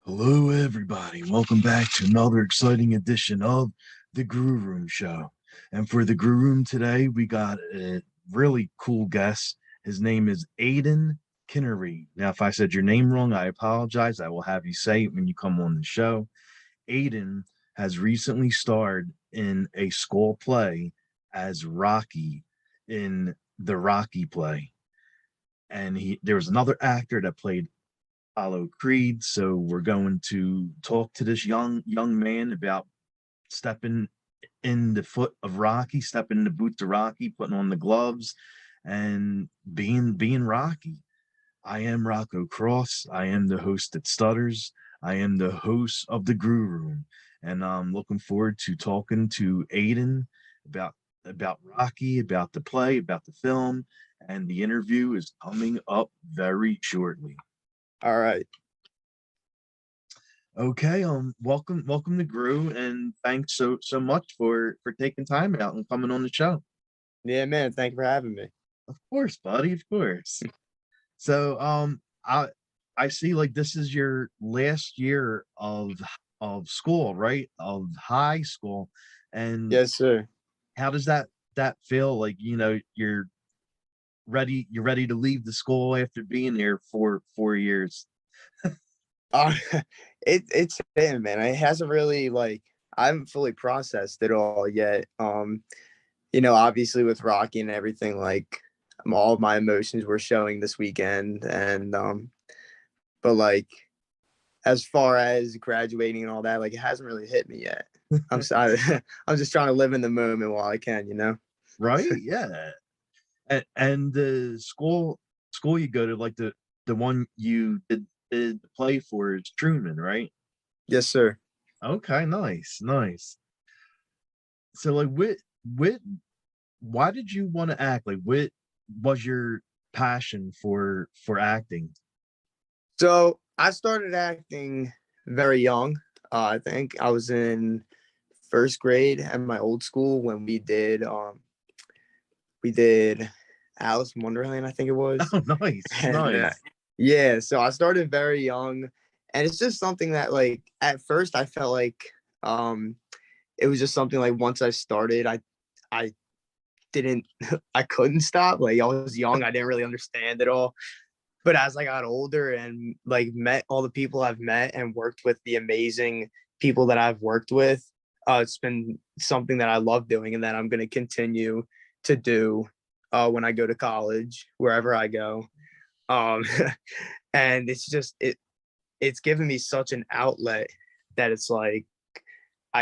Hello, everybody. Welcome back to another exciting edition of the Grue Rume Show. And for the Grue Rume today, we got a really cool guest. His name is Aidan Kinniry. Now, if I said your name wrong, I apologize. I will have you say it when you come on the show. Aidan has recently starred in a school play as Rocky in the Rocky play. And there was another actor that played Apollo Creed. So we're going to talk to this young man about stepping in the foot of Rocky, stepping in the boots of Rocky, putting on the gloves, and being Rocky. I am Rocco Cross. I am the host that stutters. I am the host of the Grue Room, and I'm looking forward to talking to Aidan about Rocky, about the play, about the film, and the interview is coming up very shortly. All right. Okay, welcome to Grue, and thanks so much for taking time out and coming on the show. Yeah, man. Thank you for having me. Of course, buddy, of course. So, I see like this is your last year of school, right? Of high school, and Yes, sir. how does that feel? Like, you're ready to leave the school after being there for 4 years. Uh, it's him, man. It hasn't really I haven't fully processed it all yet. Obviously with Rocky and everything, all of my emotions were showing this weekend, and but as far as graduating and all that, it hasn't really hit me yet. I'm sorry. I'm just trying to live in the moment while I can. Right? Yeah. And the school you go to, like the one you did the play for is Truman, right? Yes, sir. Okay, nice. So like what why did you want to act? Like what was your passion for acting? So I started acting very young. I think I was in first grade at my old school when we did Alice in Wonderland, I think it was. Oh, nice, And nice. yeah, so I started very young, and it's just something that at first I felt um it was just something once I started, I didn't I couldn't stop. I was young, I didn't really understand it all. But as I got older and met all the people I've met and worked with the amazing people that I've worked with, it's been something that I love doing and that I'm going to continue to do when I go to college, wherever I go. Um, and it's given me such an outlet that it's I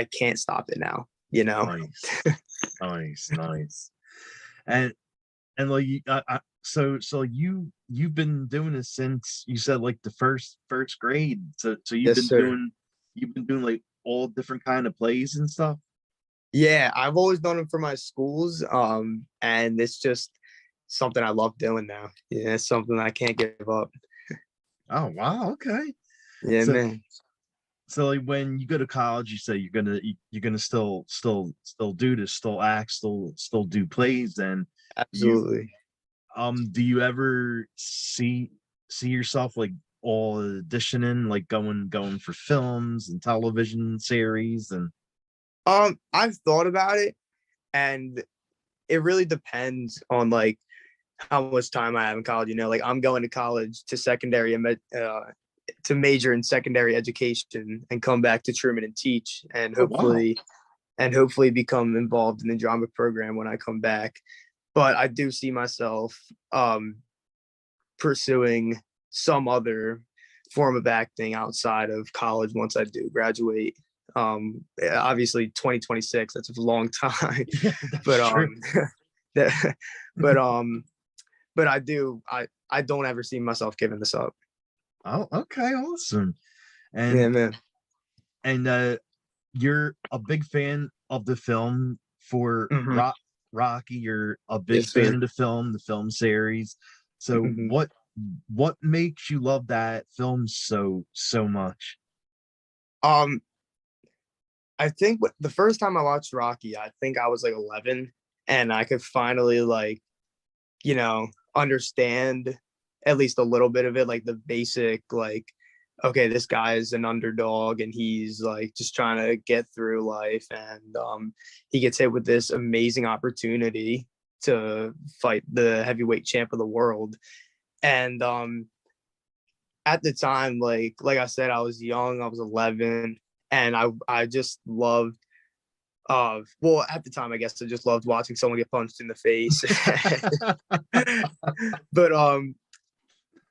can't stop it now. Nice. Nice. And like so you've been doing this since you said like the first grade. So Yes, sir. you've been doing like all different kind of plays and stuff. Yeah, I've always done them for my schools. And it's just something I love doing now. Yeah, it's something I can't give up. Oh wow, okay. Yeah, So man. so like when you go to college, you say you're gonna still do this, still act, still do plays, and you Absolutely. do you ever see yourself like all auditioning, like going for films and television series and I've thought about it, and it really depends on how much time I have in college. I'm going to college to to major in secondary education and come back to Truman and teach, and oh wow. hopefully become involved in the drama program when I come back. But I do see myself pursuing some other form of acting outside of college once I do graduate. Obviously 2026, that's a long time. Yeah, that's but true. that, but but I don't ever see myself giving this up. Oh, okay, awesome. Yeah, And man. and you're a big fan of the film for Hmm. Rocky. You're a big Yes, fan sir. of the film series. So Hmm. what makes you love that film so much? um I think the first time I watched Rocky, I think I was 11, and I could finally understand at least a little bit of it, like the basic okay, this guy is an underdog and he's like just trying to get through life, and he gets hit with this amazing opportunity to fight the heavyweight champ of the world. And at the time, like I said, I was young, I was 11, and I just loved well, at the time, I guess I just loved watching someone get punched in the face. but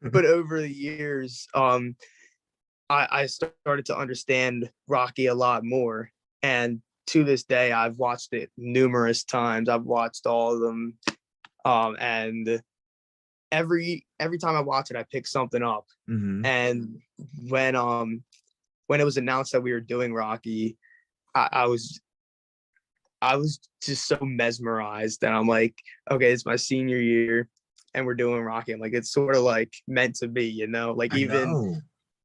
but over the years, I started to understand Rocky a lot more. And to this day, I've watched it numerous times. I've watched all of them. And every time I watch it, I pick something up. Mm-hmm. And when it was announced that we were doing Rocky, I was just so mesmerized. And I'm like, okay, it's my senior year and we're doing Rocky. I'm like, it's sort of like meant to be, you know, like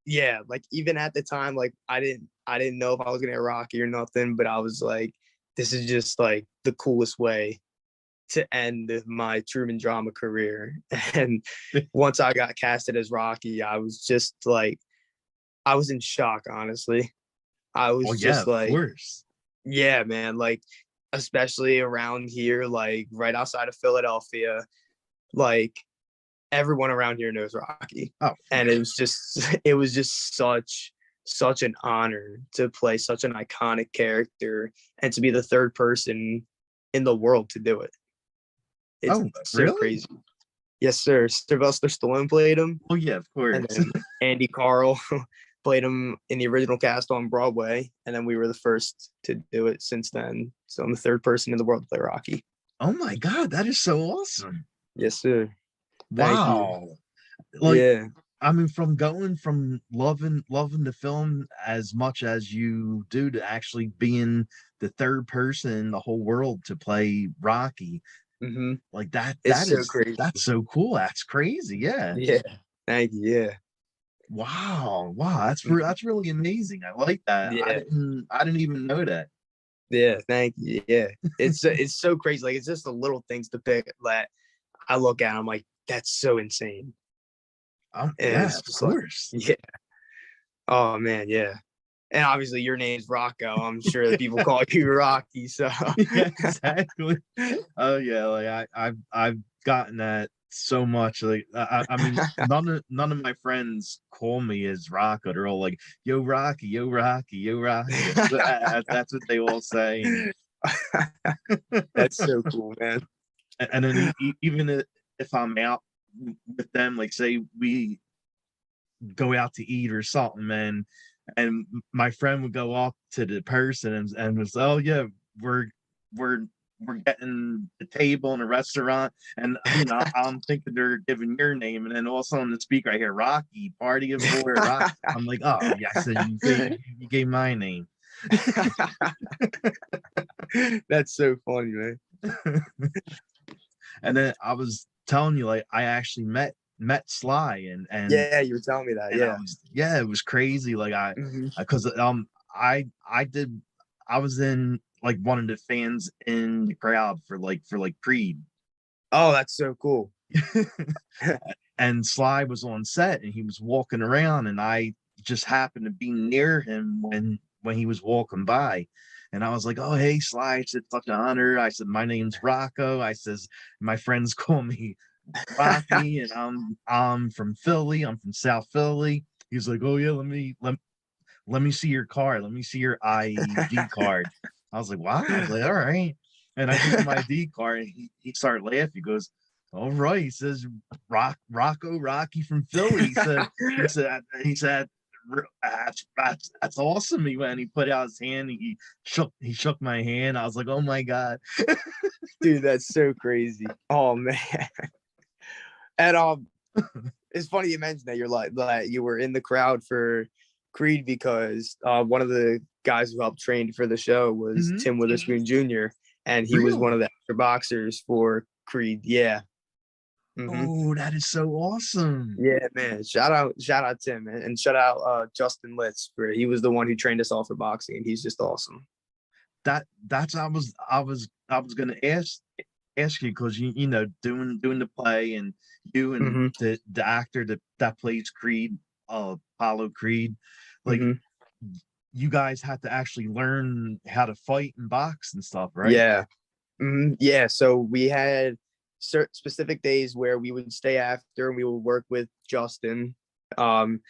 yeah, like even at the time, like I didn't know if I was gonna get Rocky or nothing, but I was like, this is just like the coolest way to end my Truman drama career. And once I got casted as Rocky, I was just like, I was in shock, honestly. I Well, was yeah, just of like, course. yeah, man, like especially around here, like right outside of Philadelphia, like everyone around here knows Rocky. Oh, And it was just such an honor to play such an iconic character and to be the third person in the world to do it. It's oh, so really? crazy. Yes, sir. Sylvester Stallone played him, Oh, yeah, of and course. then Andy Carl played him in the original cast on Broadway, and then we were the first to do it since then. So I'm the third person in the world to play Rocky. Oh my God, that is so awesome. Yes, sir. Thank you. Wow. Like, Yeah. I mean, from going from loving the film as much as you do to actually being the third person in the whole world to play Rocky, Mm-hmm. like It's so crazy. that's so cool. That's crazy. Yeah. Yeah. Thank you. Yeah. Wow. Wow. Mhm. That's really amazing. I like that. Yeah. I didn't even know that. Yeah. Thank you. Yeah. It's so crazy. Like it's just the little things to pick that I look at. I'm like, that's so insane. And Yeah, it's of just like, course. yeah. Oh man, yeah. And obviously your name's Rocco. I'm sure that people call you Rocky. So Yeah, exactly. Oh yeah, like I've gotten that so much. Like I mean, none of my friends call me as Rocco. They're all like, "Yo, Rocky, yo, Rocky, yo, Rocky." That's what they all say. that's so cool, man. And then even if I'm out with them, like say we go out to eat or something, man, and my friend would go up to the person and was, oh yeah, we're we're we're getting the table in a restaurant, and you know I'm thinking they're giving your name, and then all of a sudden the speaker I hear Rocky, party of four, Rock. I'm like, oh yeah, I said you gave my name. That's so funny, man. And then I was telling you, like I actually met Sly, Yeah, you were telling me that. and I Yeah. was, yeah, it was crazy. Like Hmm. because I did, I was in like one of the fans in the crowd for like Creed. Oh, that's so cool. And Sly was on set and he was walking around and I just happened to be near him when he was walking by. And I was like, oh hey Sly, I said, such an honor. I said, my name's Rocco. I says, my friends call me Rocky, and I'm from Philly. I'm from South Philly. He's like, oh yeah, let me see your card. Let me see your ID card. I was like, wow. I was like, all right. And I give him my ID card, and he started laughing. He goes, all right. He says, Rocco Rocky from Philly. He said, that's awesome. He went and he put out his hand. He shook my hand. I was like, oh my god. Dude, that's so crazy. Oh man. And it's funny you mentioned that you're like that you were in the crowd for Creed because one of the guys who helped train for the show was Mhm. Tim Witherspoon Jr. and he was one of Really? the extra boxers for Creed. Yeah. Hmm. Oh, that is so awesome. Yeah, man. Shout out Tim, and shout out Justin Litz for he was the one who trained us all for boxing, and he's just awesome. That's I was gonna ask you because you know doing the play and you and Hmm. the actor that plays Creed. Apollo Creed, like Mhm. you guys had to actually learn how to fight and box and stuff, right? Yeah. Yeah. So we had certain specific days where we would stay after and we would work with Justin. And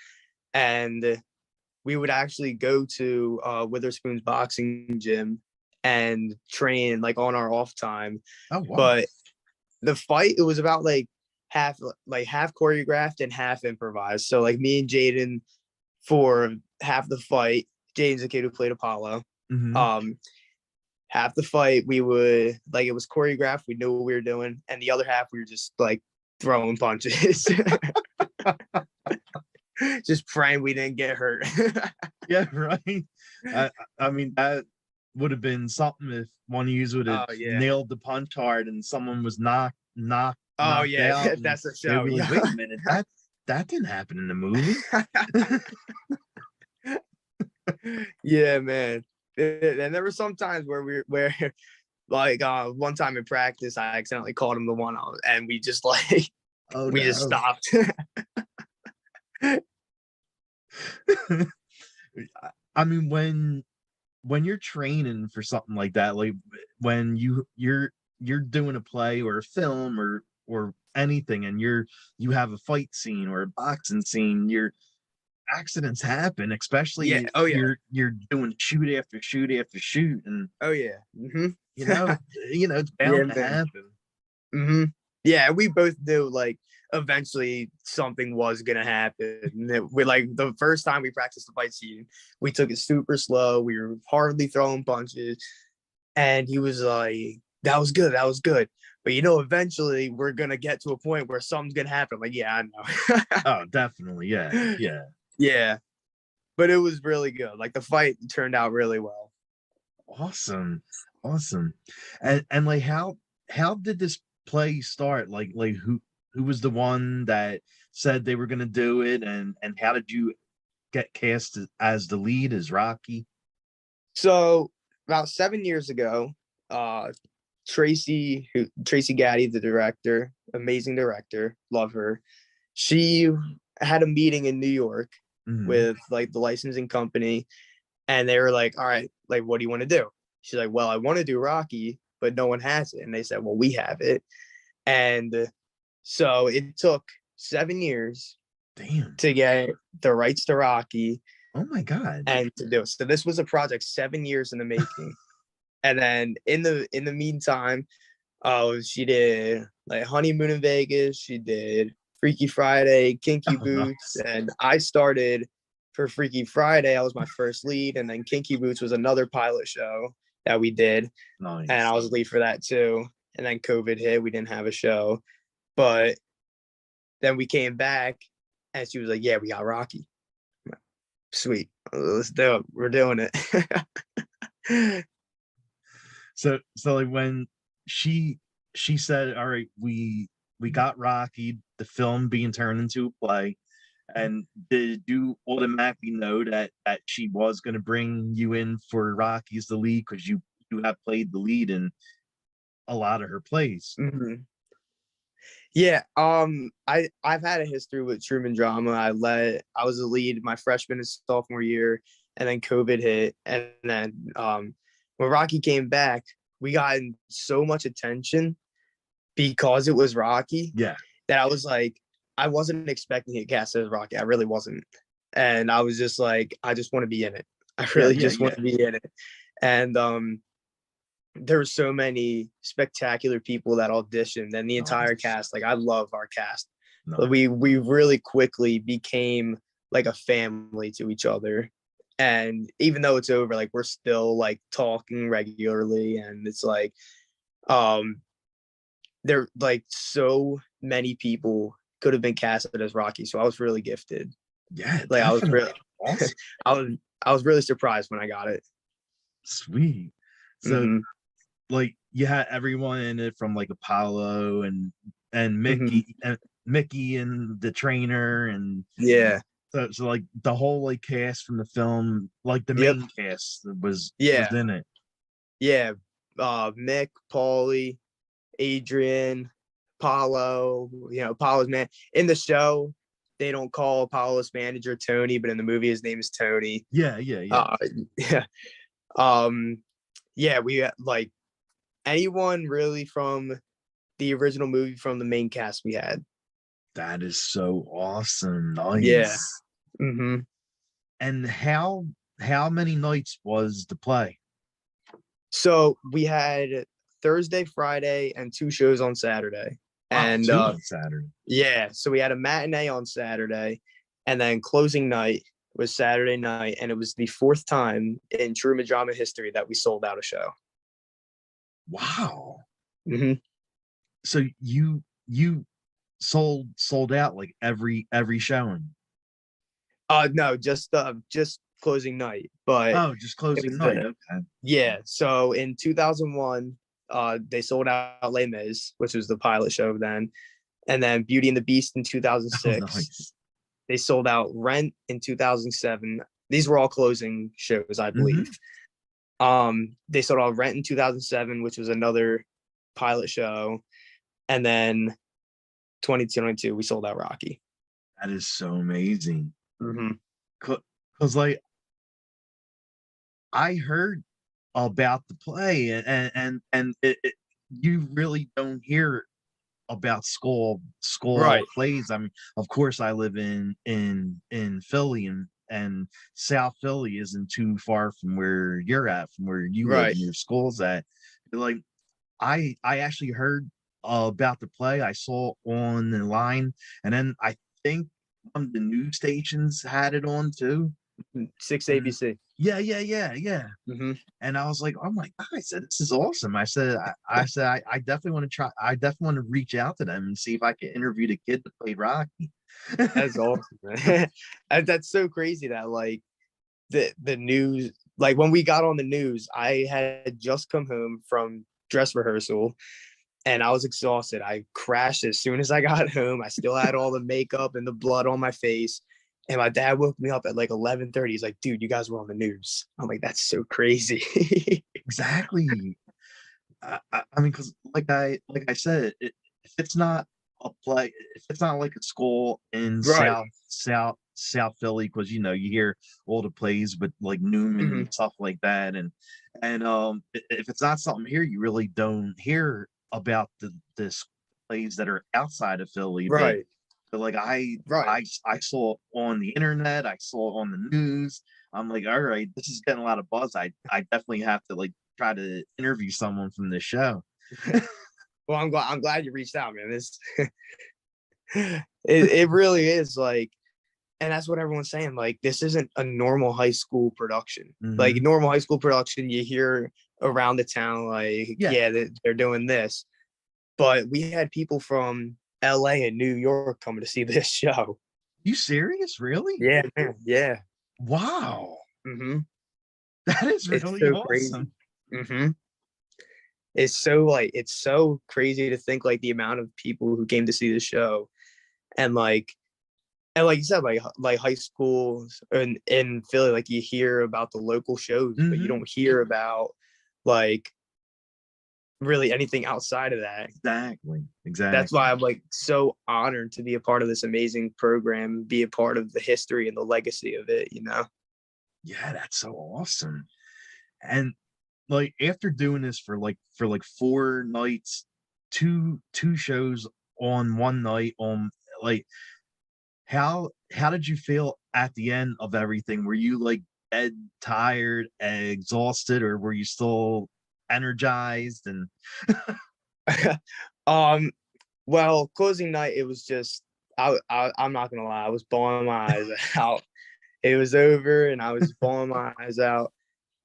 we would actually go to Witherspoon's boxing gym and train like on our off time. Oh wow. But the fight, it was about half choreographed and half improvised. So like me and Jaden for half the fight, Jaden's the kid who played Apollo. Hmm. Um, half the fight we would like it was choreographed, we knew what we were doing, and the other half we were just like throwing punches. Just praying we didn't get hurt. Yeah, right. I I mean that would have been something if one of you would have Oh yeah. nailed the punch hard and someone was Oh knocked yeah. out, and That's a they'd show. be like, Yeah. "Wait a minute, that didn't happen in the movie." Yeah, man. And there were some times where like one time in practice I accidentally called him the one out and we just like Oh we just no. stopped. I mean, when you're training for something like that, like when you're doing a play or a film or anything, and you have a fight scene or a boxing scene, your accidents happen, especially Yeah. if Oh yeah. you're doing shoot after shoot after shoot, and Oh yeah. you know it's Yeah, bound to man. happen. Yeah, we both knew like eventually something was gonna happen. We like the first time we practiced the fight scene, we took it super slow. We were hardly throwing punches, and he was like, "That was good, that was good." But eventually we're gonna get to a point where something's gonna happen. I'm like, yeah, Oh, definitely, yeah, I know. yeah. Yeah, but it was really good. Like the fight turned out really well. Awesome, awesome. And like how did this play start? Like who was the one that said they were gonna do it, and how did you get cast as the lead as Rocky? So about 7 years ago, uh, Tracy Gaddy, the director, amazing director, love her. She had a meeting in New York Hmm. with like the licensing company, and they were like, "All right, like, what do you want to do?" She's like, "Well, I want to do Rocky, but no one has it." And they said, "Well, we have it." And so it took 7 years Damn. to get the rights to Rocky Oh my God. and to do it. So this was a project 7 years in the making. And then in the meantime, she did like Honeymoon in Vegas. She did Freaky Friday, Kinky Oh, Boots, nice. and I started for Freaky Friday. I was my first lead, and then Kinky Boots was another pilot show that we did, and I Nice. was lead for that too. And then COVID hit, we didn't have a show, but then we came back, and she was like, "Yeah, we got Rocky. Sweet, let's do it. We're doing it." So like when she she said, "All right, we got Rocky, the film being turned into a play," and did you automatically know that she was going to bring you in for Rocky as the lead because you have played the lead in a lot of her plays? Mhm. Yeah, I've had a history with Truman drama. I was a lead my freshman and sophomore year, and then COVID hit, and then when Rocky came back, we got so much attention because it was Rocky Yeah, that I was like, I wasn't expecting to get cast as Rocky. I really wasn't, and I was just like, I just want to be in it. I yeah, really yeah, just want yeah. to be in it, and there were so many spectacular people that auditioned and the entire Nice, cast. Like I love our cast. But nice. we really quickly became like a family to each other. And even though it's over, like we're still like talking regularly. And it's like um there like so many people could have been casted as Rocky. So I was really gifted. Yeah, Like I was really definitely. Awesome. I was I was really surprised when I got it. Sweet. So Mm-hmm. like you had everyone in it from like Apollo and Mm-hmm. Mickey and the trainer, and Yeah. so like the whole like cast from the film, like the Yep. main cast was Yeah. in it. Yeah, Mick, Paulie, Adrian, Paulo's man in the show. they don't call Apollo's manager Tony, but in the movie his name is Tony. Yeah, yeah, yeah. Yeah. Yeah, we like anyone really from the original movie from the main cast we had. That is so awesome. Yeah. Nice. Mm-hmm. And how many nights was the play? So we had Thursday, Friday, and 2 shows on Saturday. Wow, And two on Saturday. yeah, so we had a matinee on Saturday, and then closing night was Saturday night, and it was the 4th time in Truman drama history that we sold out a show. Wow. Mm-hmm. So you sold out like every showing. No, just closing night, but Oh, just closing night. Okay. yeah. So in 2001, they sold out Les Mis, which was the pilot show then, and then Beauty and the Beast in 2006. Oh, nice. They sold out Rent in 2007. These were all closing shows, I believe. They sold out Rent in 2007, which was another pilot show, and then 2022 we sold out Rocky. That is so amazing. Mm-hmm. Cause like I heard about the play, and you really don't hear about school Right. plays. I mean, of course, I live in Philly, and South Philly isn't too far from where you're at, from where you live Right. and your school's at. Like, I actually heard about the play. I saw it on the line, and then I think one of the news stations had it on too. 6 And ABC. yeah. Mm-hmm. And I was like, oh my God, I said, this is awesome. I definitely want to try. I definitely want to reach out to them and see if I can interview the kid that played Rocky. That's awesome, man. That's so crazy that like the news, like when we got on the news, I had just come home from dress rehearsal and I was exhausted. I crashed as soon as I got home. I still had all the makeup and the blood on my face. And my dad woke me up at like 11:30. He's like, dude, you guys were on the news. I'm like, that's so crazy. Exactly. I mean, because like I said, if it's not a play, if it's not like a school in Right. South Philly, because you hear all the plays, but like Newman Mm-hmm. and stuff like that, and if it's not something here, you really don't hear about this plays that are outside of Philly, but. Right. But like Right. I saw it on the internet, I saw it on the news. I'm like, all right, this is getting a lot of buzz. I definitely have to like try to interview someone from this show. Well, I'm glad you reached out, man. This it really is like, and that's what everyone's saying. Like, this isn't a normal high school production. Like Mm-hmm. normal high school production, you hear around the town, like, Yeah. yeah, they're doing this. But we had people from LA and New York coming to see this show. You serious? Really? Yeah, man. Yeah. Wow. Mm-hmm. That is It's really so crazy. awesome. Mm-hmm. It's so crazy to think like the amount of people who came to see the show, and like you said, like high schools in Philly, like you hear about the local shows, but you Mm-hmm. don't hear about like really anything outside of that. Exactly. That's why Exactly. I'm like so honored to be a part of this amazing program, be a part of the history and the legacy of it, you know? Yeah, that's so awesome. And like after doing this for like 4 nights, two shows on one night, on like how did you feel at the end of everything? Were you like dead tired, exhausted, or were you still energized? And um, well, closing night, it was just I'm not gonna lie, I was bawling my eyes out. It was over and I was bawling my eyes out.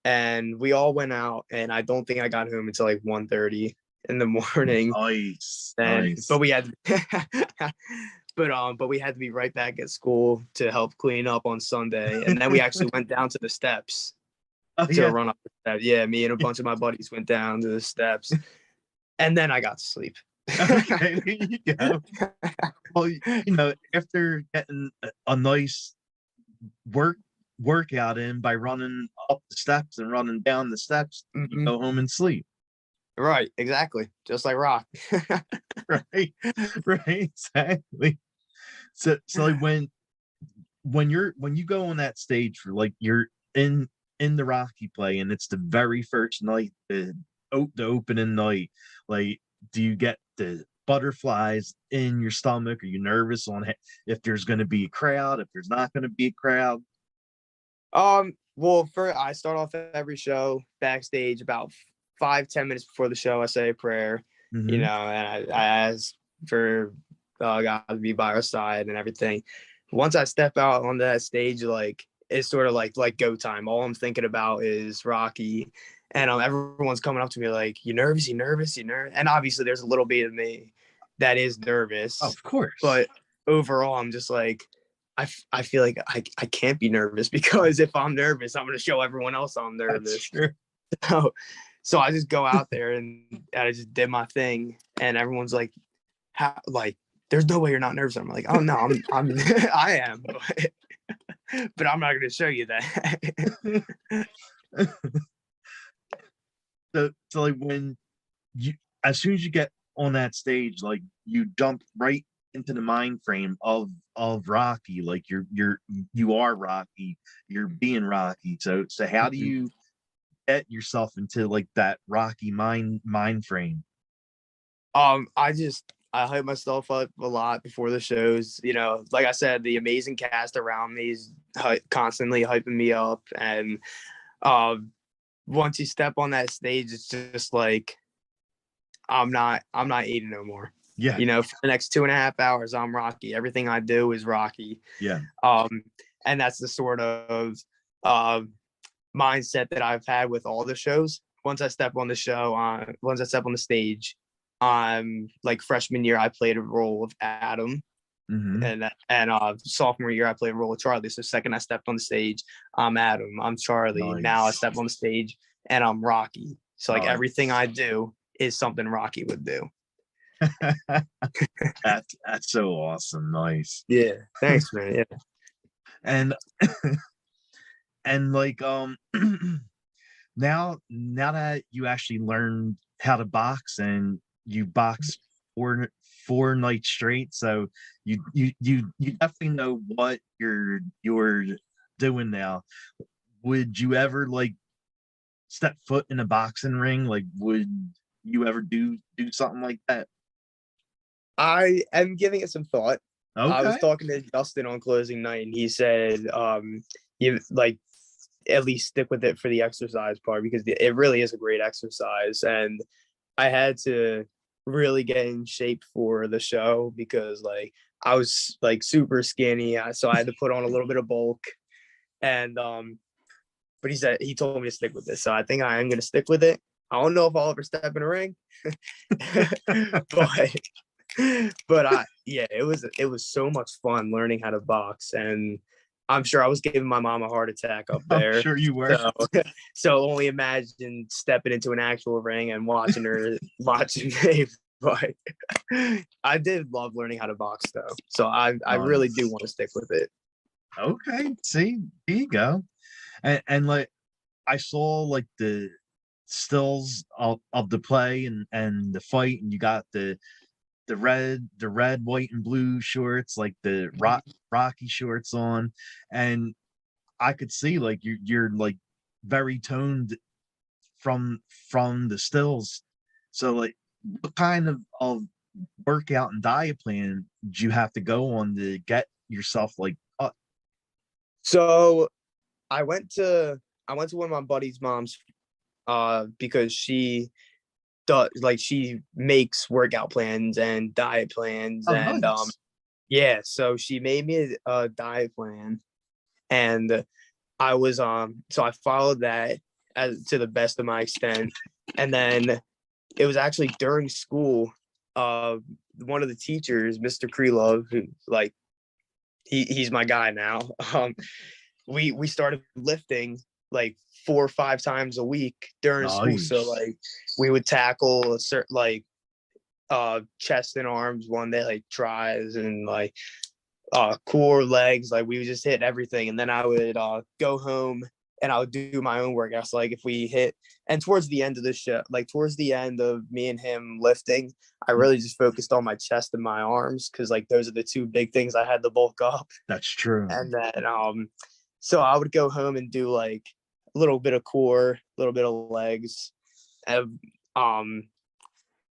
And we all went out, and I don't think I got home until like 1:30 in the morning. nice, And nice. but we had but we had to be right back at school to help clean up on Sunday. And then we actually went down to the steps Oh to yeah. run up the steps. Yeah, me and a bunch of my buddies went down to the steps. And then I got to sleep. Okay, there you go. Well, after getting a nice workout in by running up the steps and running down the steps, you Mhm. go home and sleep. Right, exactly. Just like Rock. Right. Right, exactly. So like when you go on that stage for like you're in the Rocky play and it's the very first night, the opening night, like do you get the butterflies in your stomach? Are you nervous on if there's going to be a crowd, if there's not going to be a crowd? Well, I start off every show backstage about 5-10 minutes before the show. I say a prayer, Mm-hmm. and I ask for God to be by our side and everything. Once I step out on that stage, like it's sort of like go time. All I'm thinking about is Rocky, and everyone's coming up to me like, "You nervous? You nervous? You nervous?" And obviously, there's a little bit of me that is nervous, Of course. but overall, I'm just like, I feel like I can't be nervous because if I'm nervous, I'm going to show everyone else I'm That's nervous. true. So I just go out there and I just did my thing, and everyone's like, "How? Like, there's no way you're not nervous." I'm like, "Oh no, I'm I am, but I'm not going to show you that." So like when you as soon as you get on that stage, like you jump right into the mind frame of Rocky, like you are Rocky, you're being Rocky. So how do you get yourself into like that Rocky mind frame? I hype myself up a lot before the shows. Like I said, the amazing cast around me is constantly hyping me up, and once you step on that stage, it's just like I'm not Aiden no more. Yeah, For the next 2.5 hours, I'm Rocky. Everything I do is Rocky. yeah. And that's the sort of uh, mindset that I've had with all the shows. Once I step on the stage, like freshman year, I played a role of Adam, Mm-hmm. and sophomore year, I played a role of Charlie. So second I stepped on the stage, I'm Adam, I'm Charlie. Now I Nice. step on the stage and I'm Rocky. So like everything Nice. I do is something Rocky would do. That's so awesome. Nice. Yeah. Thanks, man. Yeah. And and like now that you actually learned how to box and you box four nights straight, so you definitely know what you're doing now. Would you ever like step foot in a boxing ring? Like, would you ever do something like that? I am giving it some thought. I was Okay. talking to Justin on closing night, and he said, you like at least stick with it for the exercise part because it really is a great exercise. And I had to really get in shape for the show because like I was like super skinny, so I had to put on a little bit of bulk. And but he told me to stick with this, so I think I am going to stick with it. I don't know if I'll ever step in a ring, but yeah, it was so much fun learning how to box, and I'm sure I was giving my mom a heart attack up I'm there. sure you were. So only imagine stepping into an actual ring and watching me. But I did love learning how to box though, so I really do Nice. want to stick with it. Okay. See, there you go. And like I saw like the stills of the play and the fight, and you got the red, white, and blue shorts, like the Rocky shorts on, and I could see like you're like very toned from the stills. So like, what kind of workout and diet plan do you have to go on to get yourself like up? So I went to one of my buddy's moms because she makes workout plans and diet plans, Oh, and nice. yeah, so she made me a diet plan, and so I followed that as to the best of my extent. And then it was actually during school, one of the teachers, Mr. Krelov, who like he's my guy now. We started lifting like 4 or 5 times a week during school. So Nice. like we would tackle a certain like chest and arms one day, like tries, and like core, legs. Like we would just hit everything, and then I would go home and I would do my own workouts. Like if we hit, and towards the end of the show, like towards the end of me and him lifting, I really just focused on my chest and my arms because like those are the two big things I had to bulk up. That's true. And then so I would go home and do like a little bit of core, a little bit of legs. And,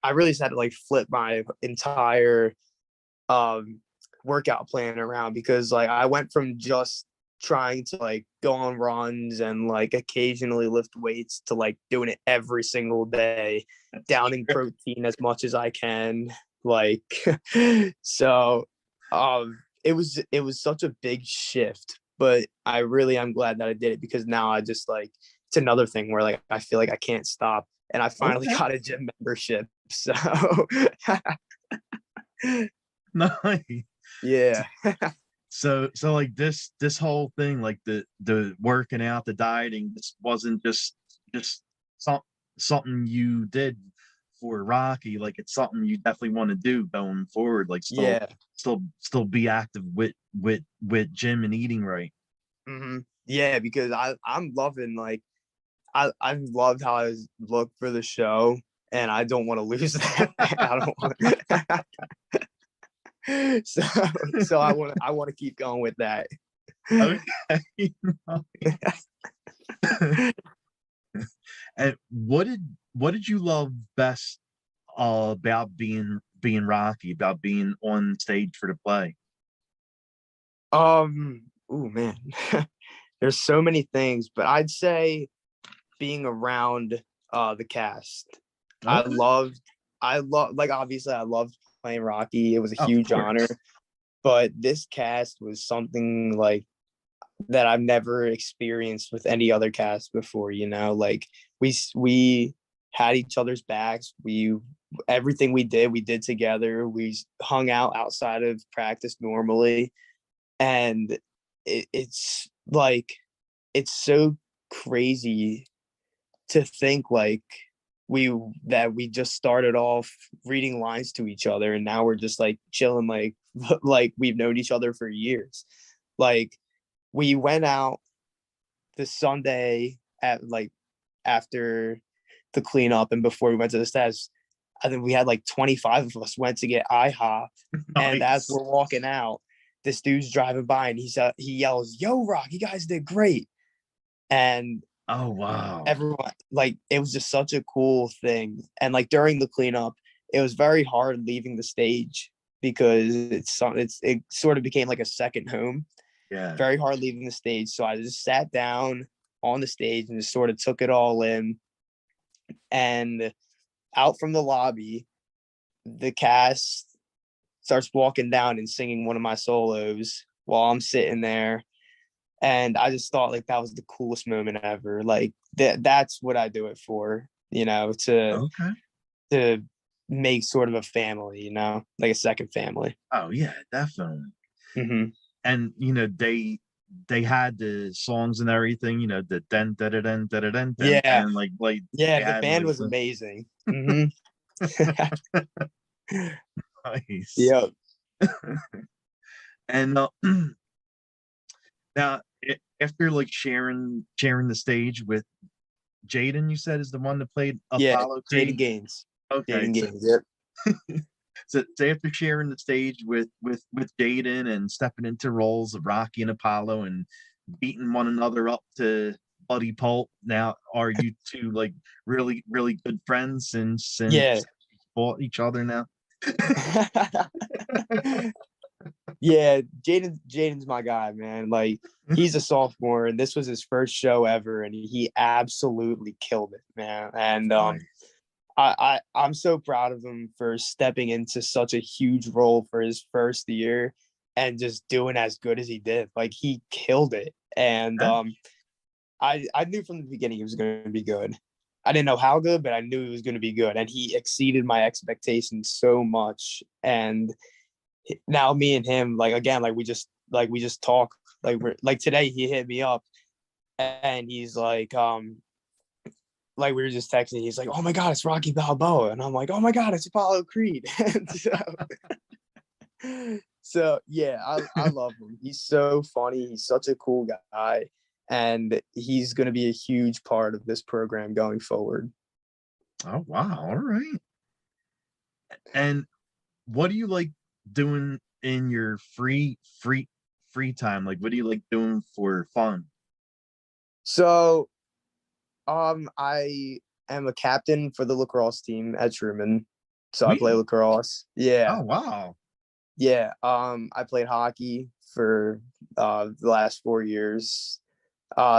I really just had to like flip my entire workout plan around because like I went from just trying to like go on runs and like occasionally lift weights to like doing it every single day, downing protein as much as I can. Like so it was such a big shift, but I really am glad that I did it because now I just like it's another thing where like I feel like I can't stop and I finally got a gym membership. So Nice. yeah. So like this whole thing, like the working out, the dieting, this wasn't just some, something you did for Rocky. Like it's something you definitely want to do going forward. Like Yeah. still be active with gym and eating right. Mm-hmm. Yeah, because I'm loving like I've loved how I look for the show, and I don't want to lose that. I don't want. So I want to keep going with that. Okay. And what did you love best about being Rocky, about being on stage for the play? Oh man, there's so many things, but I'd say being around the cast. I Okay. loved like obviously I loved playing Rocky. It was a Of huge honor, course. but this cast was something like that I've never experienced with any other cast before, you know, like we had each other's backs. Everything we did together. We hung out outside of practice normally. And it's like, it's so crazy to think like we just started off reading lines to each other and now we're just like chilling like we've known each other for years. Like we went out this Sunday at like after the cleanup and before we went to the stats. I think we had like 25 of us went to get IHOP. And as Nice. we're walking out, this dude's driving by and he yells, "Yo, Rock, you guys did great." And Oh wow. everyone, like, it was just such a cool thing. And like during the cleanup, it was very hard leaving the stage because it sort of became like a second home. Yeah. Very hard leaving the stage. So I just sat down on the stage and just sort of took it all in. And out from the lobby, the cast starts walking down and singing one of my solos while I'm sitting there. And I just thought like that was the coolest moment ever. Like that's what I do it for, you know, Okay. to make sort of a family, you know, like a second family. Oh yeah, definitely. Mm-hmm. And they had the songs and everything, the den da da den da da den den, Yeah. and like Yeah. they The had band like was amazing. Mm-hmm. nice. Yep. And now after like sharing the stage with Jaden, you said is the one that played Yeah. Apollo Jaden Creed. Gaines. Okay, Jaden so Gaines. Yep. so after sharing the stage with Jaden and stepping into roles of Rocky and Apollo and beating one another up to Buddy Pulp, now are you two like really good friends since Yeah. you fought each other now? Yeah, Jaden's my guy, man. Like he's a sophomore, and this was his first show ever, and he absolutely killed it, man. And Nice. I'm so proud of him for stepping into such a huge role for his first year and just doing as good as he did. Like he killed it, and Yeah. I knew from the beginning he was going to be good. I didn't know how good, but I knew he was going to be good, and he exceeded my expectations so much. And now me and him, like again, like we just talk. Like we're like today, he hit me up, and he's like we were just texting. He's like, "Oh my god, it's Rocky Balboa," and I'm like, "Oh my god, it's Apollo Creed." So yeah, I love him. He's so funny. He's such a cool guy, and he's going to be a huge part of this program going forward. Oh wow, all right. And what do you like doing in your free time? Like, what do you like doing for fun? So, I am a captain for the lacrosse team at Truman. So I play Sweet. lacrosse. Yeah. Oh wow. Yeah. I played hockey for the last 4 years.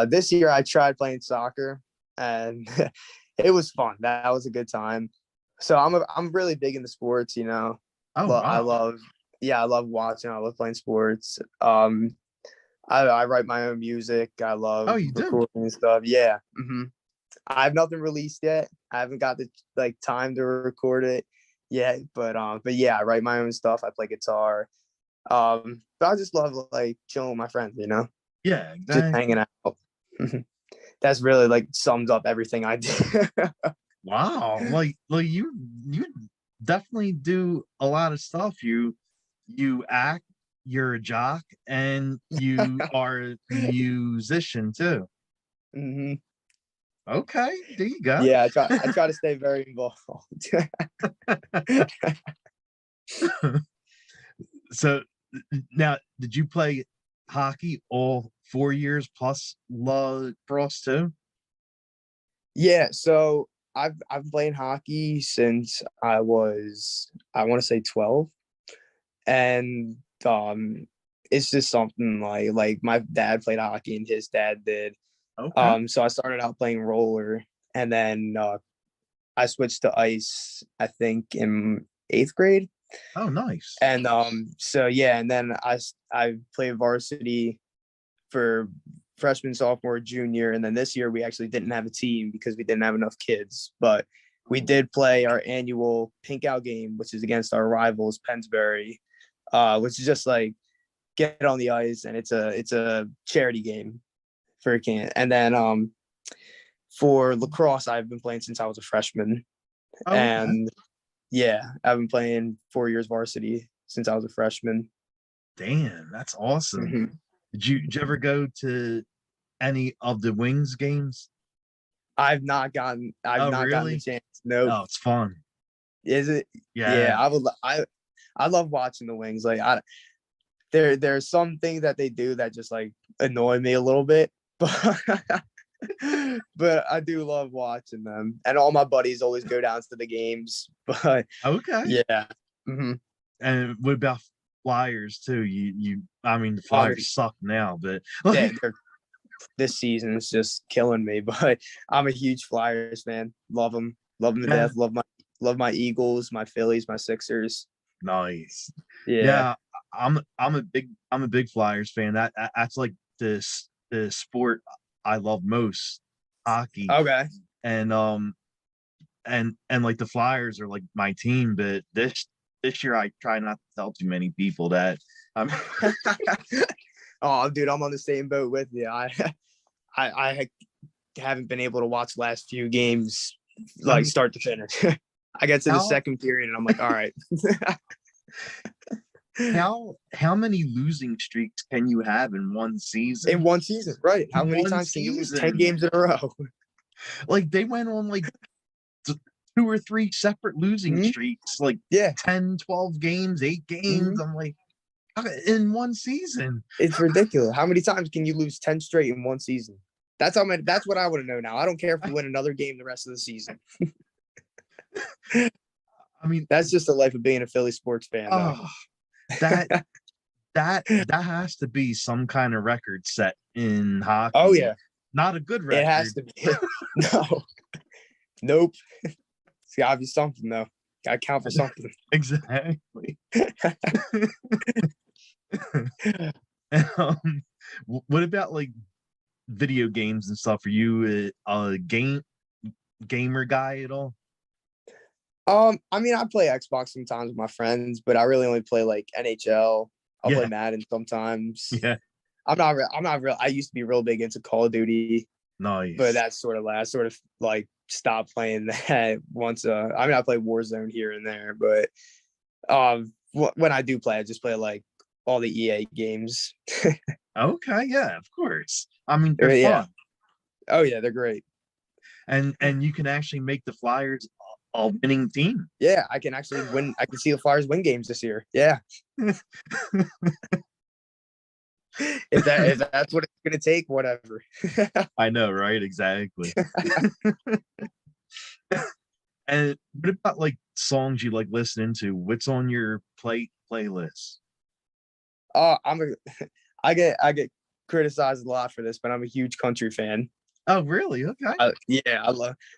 This year I tried playing soccer, and it was fun. That was a good time. So I'm really big into sports, you know. Oh I wow. love I love watching. I love playing sports. I write my own music. I Oh, love you do? recording and stuff. Yeah. I have nothing released yet. I haven't got the time to record it yet, but yeah, I write my own stuff. I play guitar. But I just love chilling with my friends, you know, Yeah, just hanging exactly. out. That's really sums up everything I do. Wow. Like you definitely do a lot of stuff. You act, you're a jock, and you are a musician too. hmm Okay, there you go. Yeah, I try to stay very involved. So now, did you play hockey all 4 years plus lacrosse too? Yeah, so I've played hockey since I want to say 12, and it's just something my dad played hockey and his dad did. Okay. So I started out playing roller, and then I switched to ice, I think in 8th grade. Oh, nice. And so yeah, and then I played varsity for freshman, sophomore, junior, and then this year we actually didn't have a team because we didn't have enough kids. But we did play our annual pink out game, which is against our rivals, Pennsbury, which is just get on the ice, and it's a charity game for a can. And then for lacrosse, I've been playing since I was a freshman, Oh, okay. and yeah, I've been playing 4 years varsity since I was a freshman. Damn, that's awesome. hmm Did you ever go to any of the Wings games? I've Oh, not gotten the really? chance. Nope. Oh, it's fun. Is it? Yeah. Yeah, I love watching the Wings. There's some things that they do that just annoy me a little bit, but but I do love watching them. And all my buddies always go down to the games. But Okay. yeah. hmm And what about Flyers too? I mean, the Um, Flyers suck now, but they're this season is just killing me. But I'm a huge Flyers fan. Love them to yeah, death. Love my Eagles, my Phillies, my Sixers. nice. Yeah. Yeah, I'm a big Flyers fan. That's like the sport I love most, hockey. Okay. And and like the Flyers are like my team, but this year I try not to tell too many people that I'm Oh, dude, I'm on the same boat with you. I haven't been able to watch the last few games I mean start to finish. I get to the how second period and I'm like, all right. how many losing streaks can you have in one In season? one season, right? How many One times can you lose 10 season. games in a row? Like they went on like two or three separate losing hmm streaks, like Yeah. 10, 12 games, 8 hmm games. I'm like, in one season. It's ridiculous. How many times can you lose 10 straight in one season? That's what I want to know now. I don't care if we win another game the rest of the season. I mean, That's just the life of being a Philly sports fan, though. oh, that that has to be some kind of record set in Oh hockey. yeah, Not a good it has record. to be. No, nope. It's gotta be something though. Gotta count for something. Exactly. um, what about like video games and stuff? Are you a gamer guy at all? I mean, I play Xbox sometimes with my friends, but I really only play NHL. I'll play Yeah, Madden sometimes. yeah, I'm not real. I used to be real big into Call of Duty, but nice. that's sort of last. Sort of stopped playing that once. I mean, I play Warzone here and there, but when I do play, I just play all the EA games. Okay, yeah, of course. I mean, they're Yeah. fun, Oh yeah, they're great. and you can actually make the Flyers a winning team. Yeah, I can actually win. I can see the Flyers win games this year. Yeah, if that's what it's gonna take, whatever. I know, right? Exactly. And what about like songs you like listening to? What's on your playlist? Oh, I get criticized a lot for this, but I'm a huge country fan. Oh, really? Okay. Yeah,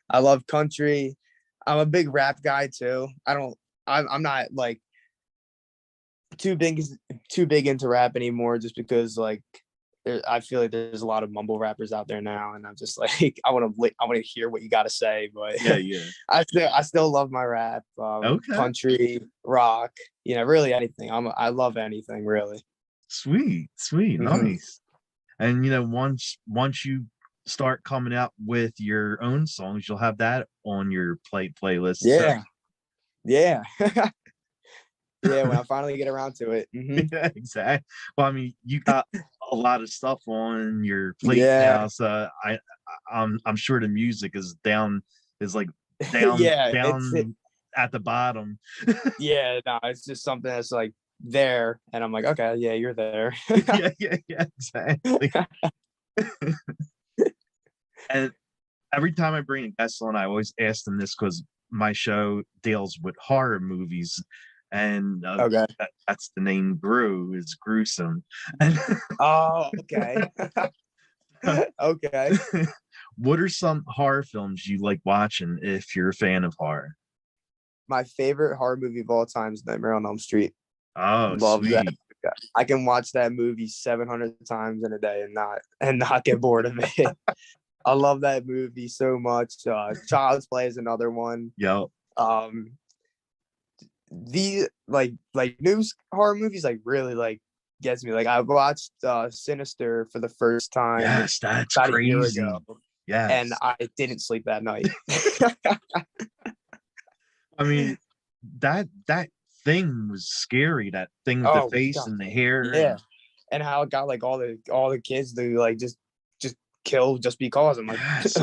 I love country. I'm a big rap guy too. I'm not like too big too big into rap anymore, just because like I feel like there's a lot of mumble rappers out there now, and I'm just like I want to hear what you got to say, but Yeah, yeah. I still love my rap, Okay. country, rock, really anything. I love anything really. Sweet, sweet, Hmm. nice. And once you start coming out with your own songs, you'll have that on your playlist. So Yeah, yeah, yeah. When I finally get around to it. yeah, exactly. Well, I mean, you got a lot of stuff on your plate Yeah, now, so I'm sure the music is like yeah. down at the bottom. Yeah. No, it's just something that's like there, and I'm like, okay, yeah, you're there. Yeah, yeah, yeah, exactly. And every time I bring a guest on, I always ask them this because my show deals with horror movies, and Okay. that's the name. Grue is gruesome. And Oh, okay. Okay. what are some horror films you like watching if you're a fan of horror? My favorite horror movie of all time is Nightmare on Elm Street. Oh, Love that. sweet. I can watch that movie 700 times in a day and not get bored of it. I love that movie so much. Child's Play is another one. Yo, Um, the like news horror movies like really like gets me. Like I watched Sinister for the first time yes, that's about a year crazy. ago, and Yes. I didn't sleep that night. I mean, that thing was scary. That thing with the Oh face god, and the hair yeah, and and how it got like all the kids to like just kill just because. I'm like, yes,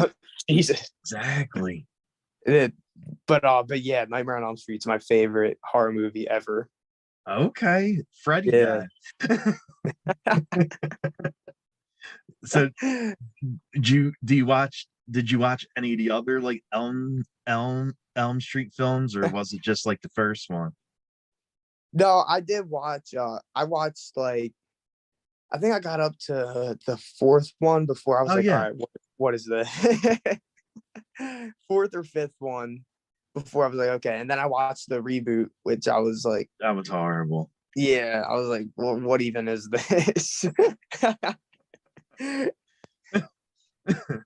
Jesus. exactly. It, but yeah, Nightmare on Elm Street's my favorite horror movie ever. Okay, Freddy Yeah. guy. So did you watch any of the other like Elm Street films, or was it just like the first one? No, I did watch. I watched like I think I got up to the fourth one before I was Oh like, all yeah, right, what is the fourth or fifth one before I was like, okay. And then I watched the reboot, which I was like, that was horrible. yeah, I was like, well, what even is this?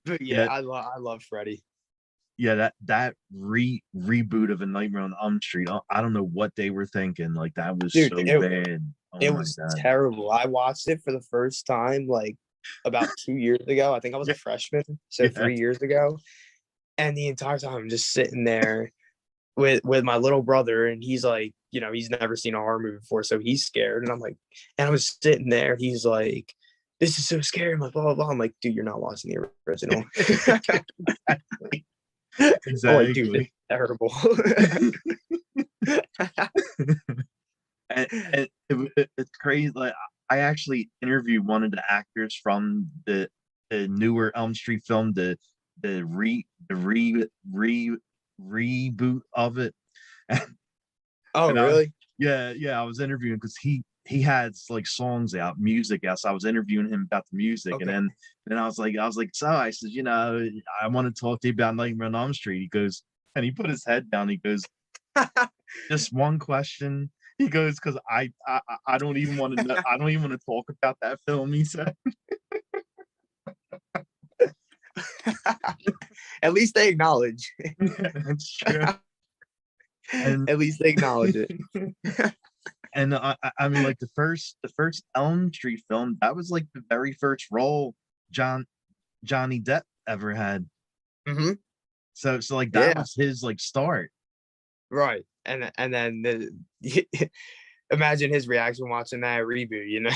But yeah, Yeah, I love Freddy. yeah, that reboot of A Nightmare on Elm Street. I don't know what they were thinking. Like that was Dude, so it bad. Oh it my was god. terrible. I watched it for the first time like about 2 years ago. I think I was a Yeah, freshman, so yeah. 3 years ago. And the entire time I'm just sitting there with my little brother, and he's like, he's never seen a horror movie before, so he's scared. And I'm like, and I was sitting there, he's like, this is so scary. I'm like, blah blah blah. I'm like, dude, you're not watching the original. Exactly. I'm like, dude, this Exactly. is terrible. And it's crazy. Like I actually interviewed one of the actors from the newer Elm Street film, the reboot of it. Oh, And I really? yeah, yeah, I was interviewing because he had like songs out, music out. So I was interviewing him about the music, and Okay. then I was like, so I said, I want to talk to you about Nightmare on Elm Street. He goes, and he put his head down. He goes, just one question. He goes, because I don't even want to know. I don't even want to talk about that film. He said, At least they acknowledge. that's true. And At least they acknowledge it. and I mean, like the first Elm Street film, that was like the very first role Johnny Depp ever had. Hmm. So like that Yeah. was his like start. Right. And then imagine his reaction watching that reboot.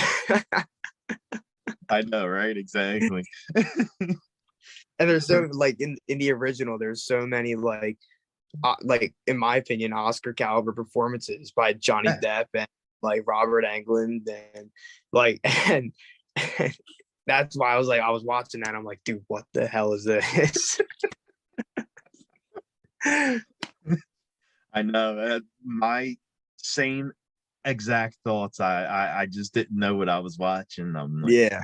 I know, right? Exactly. And there's so like in the original, there's so many like in my opinion, Oscar caliber performances by Johnny Yeah. Depp and like Robert Englund and like and that's why I was watching that. I'm like, dude, what the hell is this? I know. My same exact thoughts. I just didn't know what I was watching. I'm like, Yeah.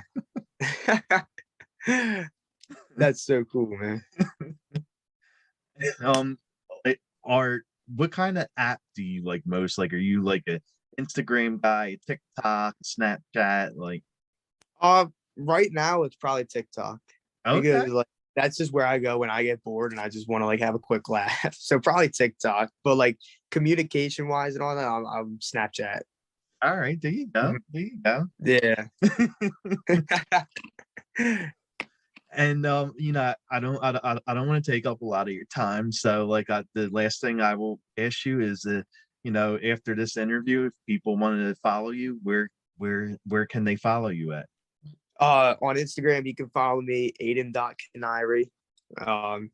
That's so cool, man. um, are what kind of app do you like most? Like, are you like a Instagram guy, TikTok, Snapchat? Like, Right now it's probably TikTok okay, because like that's just where I go when I get bored and I just want to like have a quick laugh. So probably TikTok, but like communication wise and all that, I'm Snapchat. all right, there you go, Mhm. there you go. Yeah. And I don't want to take up a lot of your time. So like the last thing I will ask you is after this interview, if people wanted to follow you, where can they follow you at? On Instagram you can follow me, Aidan.Kinniry. Um,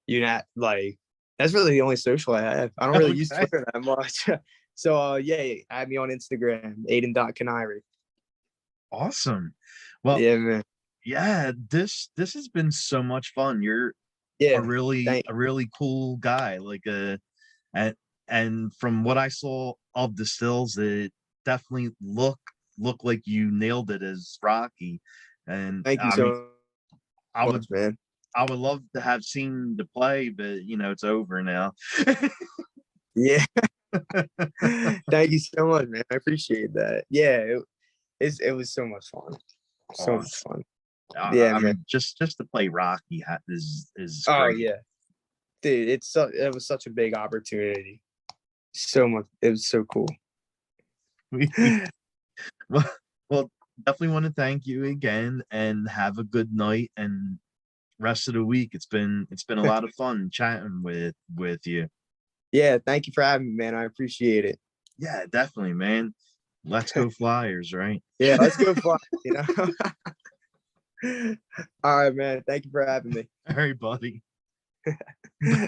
you not like that's really the only social I have. I don't really use Okay, Twitter that much. So yeah, add me on Instagram, Aidan.Kinniry. awesome. Well, Yeah, man. yeah, this has been so much fun. You're a Yeah. really Thank a really cool guy. And and from what I saw of the stills, it definitely look like you nailed it as Rocky. And thank you I mean, so I would much, man. I would love to have seen the play, but it's over now. Yeah. Thank you so much, man. I appreciate that. Yeah, it was so much fun. So much Awesome. fun. Yeah, I man. mean, just to play Rocky is Oh great. yeah. Dude, it was such a big opportunity. So much. It was so cool. well, well, definitely want to thank you again, and have a good night and rest of the week. It's been a lot of fun chatting with you. Yeah, thank you for having me, man. I appreciate it. Yeah, definitely, man. Let's go Flyers, right? Yeah, let's go fly, you know. All right, man. Thank you for having me. All right, buddy.